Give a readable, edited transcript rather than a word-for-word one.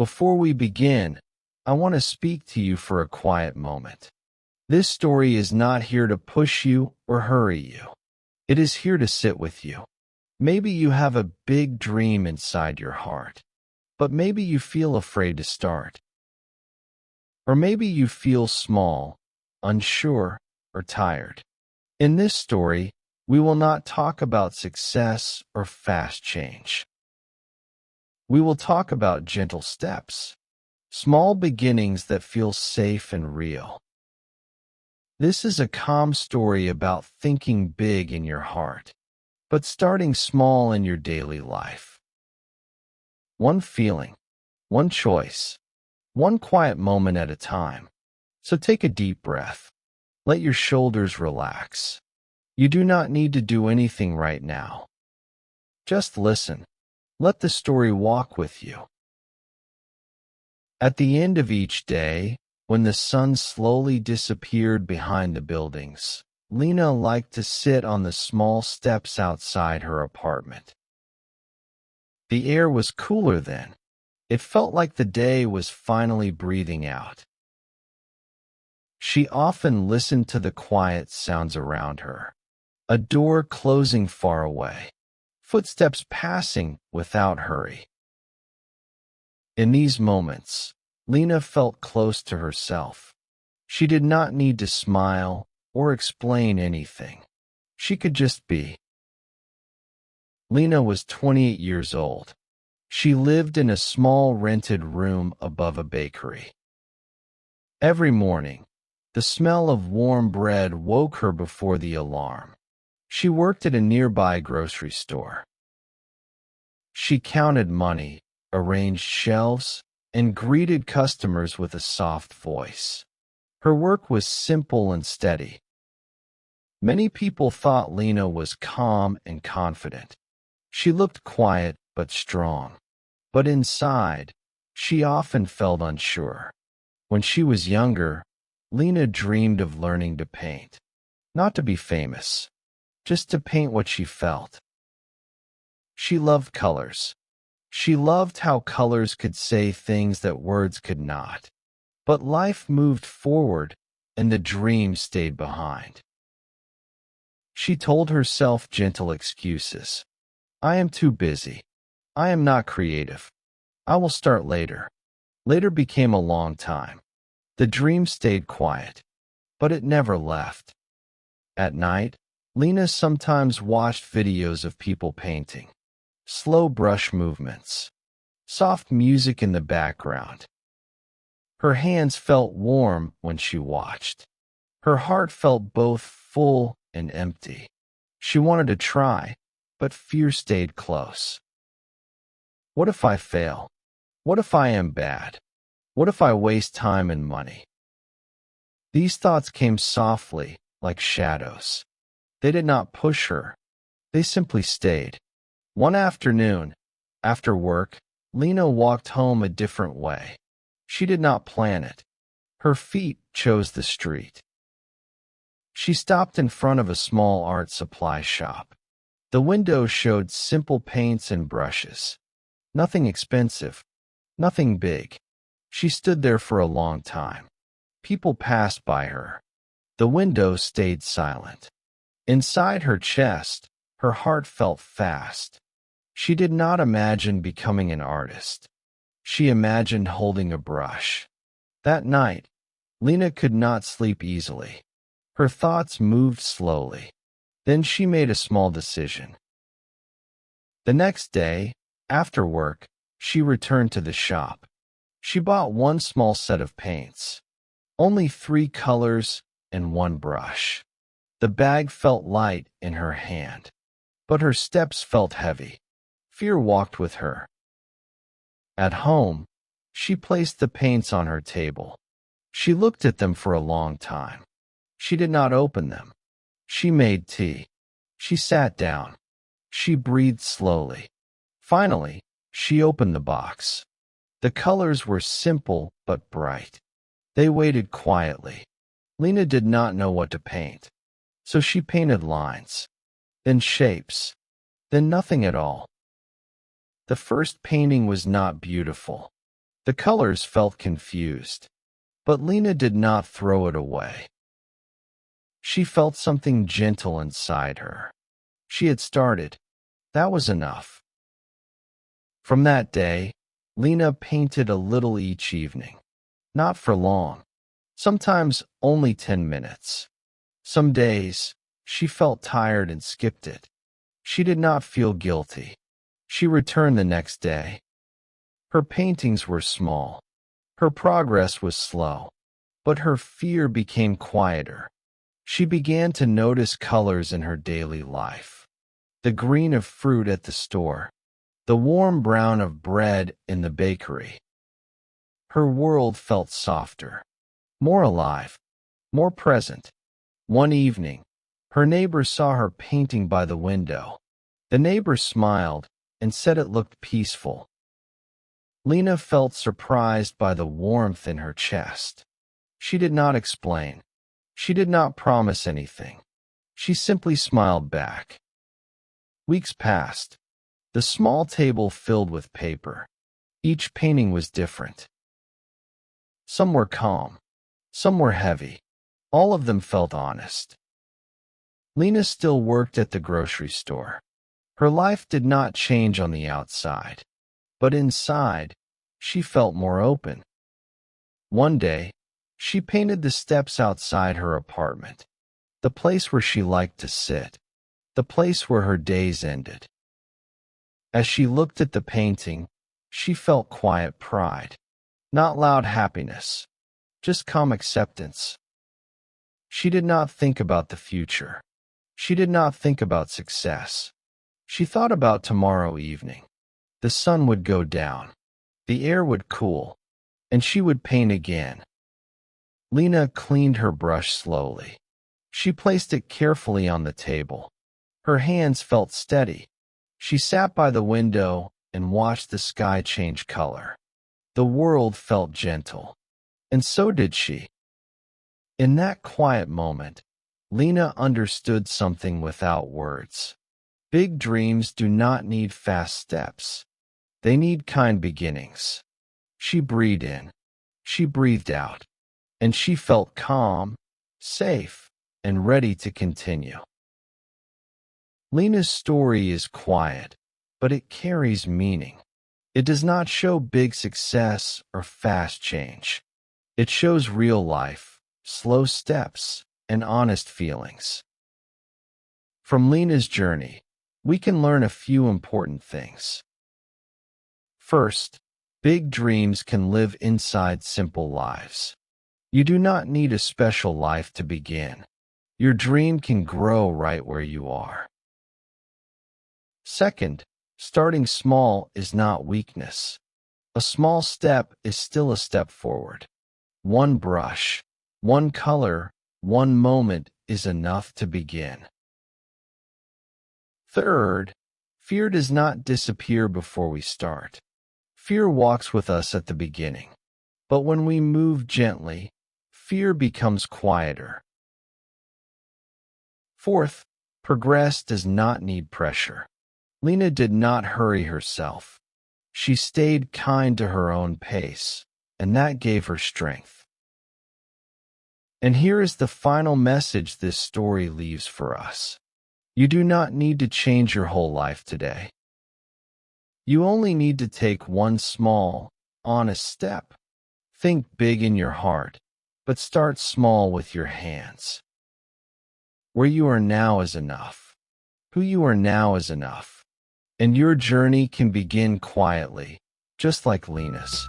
Before we begin, I want to speak to you for a quiet moment. This story is not here to push you or hurry you. It is here to sit with you. Maybe you have a big dream inside your heart, but maybe you feel afraid to start. Or maybe you feel small, unsure, or tired. In this story, we will not talk about success or fast change. We will talk about gentle steps, small beginnings that feel safe and real. This is a calm story about thinking big in your heart, but starting small in your daily life. One feeling, one choice, one quiet moment at a time. So take a deep breath. Let your shoulders relax. You do not need to do anything right now. Just listen. Let the story walk with you. At the end of each day, when the sun slowly disappeared behind the buildings, Lina liked to sit on the small steps outside her apartment. The air was cooler then. It felt like the day was finally breathing out. She often listened to the quiet sounds around her. A door closing far away. Footsteps passing without hurry. In these moments, Lina felt close to herself. She did not need to smile or explain anything. She could just be. Lina was 28 years old. She lived in a small rented room above a bakery. Every morning, the smell of warm bread woke her before the alarm. She worked at a nearby grocery store. She counted money, arranged shelves, and greeted customers with a soft voice. Her work was simple and steady. Many people thought Lina was calm and confident. She looked quiet but strong. But inside, she often felt unsure. When she was younger, Lina dreamed of learning to paint. Not to be famous, just to paint what she felt. She loved colors. She loved how colors could say things that words could not. But life moved forward, and the dream stayed behind. She told herself gentle excuses. I am too busy. I am not creative. I will start later. Later became a long time. The dream stayed quiet, but it never left. At night, Lina sometimes watched videos of people painting. Slow brush movements. Soft music in the background. Her hands felt warm when she watched. Her heart felt both full and empty. She wanted to try, but fear stayed close. What if I fail? What if I am bad? What if I waste time and money? These thoughts came softly, like shadows. They did not push her. They simply stayed. One afternoon, after work, Lina walked home a different way. She did not plan it. Her feet chose the street. She stopped in front of a small art supply shop. The window showed simple paints and brushes. Nothing expensive, nothing big. She stood there for a long time. People passed by her. The window stayed silent. Inside her chest, her heart felt fast. She did not imagine becoming an artist. She imagined holding a brush. That night, Lina could not sleep easily. Her thoughts moved slowly. Then she made a small decision. The next day, after work, she returned to the shop. She bought one small set of paints. Only 3 colors and 1 brush. The bag felt light in her hand, but her steps felt heavy. Fear walked with her. At home, she placed the paints on her table. She looked at them for a long time. She did not open them. She made tea. She sat down. She breathed slowly. Finally, she opened the box. The colors were simple but bright. They waited quietly. Lina did not know what to paint, so she painted lines, then shapes, then nothing at all. The first painting was not beautiful. The colors felt confused, but Lina did not throw it away. She felt something gentle inside her. She had started. That was enough. From that day, Lina painted a little each evening. Not for long. Sometimes only 10 minutes. Some days, she felt tired and skipped it. She did not feel guilty. She returned the next day. Her paintings were small. Her progress was slow. But her fear became quieter. She began to notice colors in her daily life. The green of fruit at the store. The warm brown of bread in the bakery. Her world felt softer, more alive, more present. One evening, her neighbor saw her painting by the window. The neighbor smiled and said it looked peaceful. Lina felt surprised by the warmth in her chest. She did not explain. She did not promise anything. She simply smiled back. Weeks passed. The small table filled with paper. Each painting was different. Some were calm. Some were heavy. All of them felt honest. Lina still worked at the grocery store. Her life did not change on the outside, but inside, she felt more open. One day, she painted the steps outside her apartment, the place where she liked to sit, the place where her days ended. As she looked at the painting, she felt quiet pride, not loud happiness, just calm acceptance. She did not think about the future. She did not think about success. She thought about tomorrow evening. The sun would go down, the air would cool, and she would paint again. Lina cleaned her brush slowly. She placed it carefully on the table. Her hands felt steady. She sat by the window and watched the sky change color. The world felt gentle, and so did she. In that quiet moment, Lina understood something without words. Big dreams do not need fast steps. They need kind beginnings. She breathed in. She breathed out. And she felt calm, safe, and ready to continue. Lina's story is quiet, but it carries meaning. It does not show big success or fast change. It shows real life, slow steps, and honest feelings. From Lina's journey, we can learn a few important things. First, big dreams can live inside simple lives. You do not need a special life to begin. Your dream can grow right where you are. Second, starting small is not weakness. A small step is still a step forward. One brush, one color, one moment is enough to begin. Third, fear does not disappear before we start. Fear walks with us at the beginning. But when we move gently, fear becomes quieter. Fourth, progress does not need pressure. Lina did not hurry herself. She stayed kind to her own pace, and that gave her strength. And here is the final message this story leaves for us. You do not need to change your whole life today. You only need to take one small, honest step. Think big in your heart, but start small with your hands. Where you are now is enough. Who you are now is enough. And your journey can begin quietly, just like Lina's.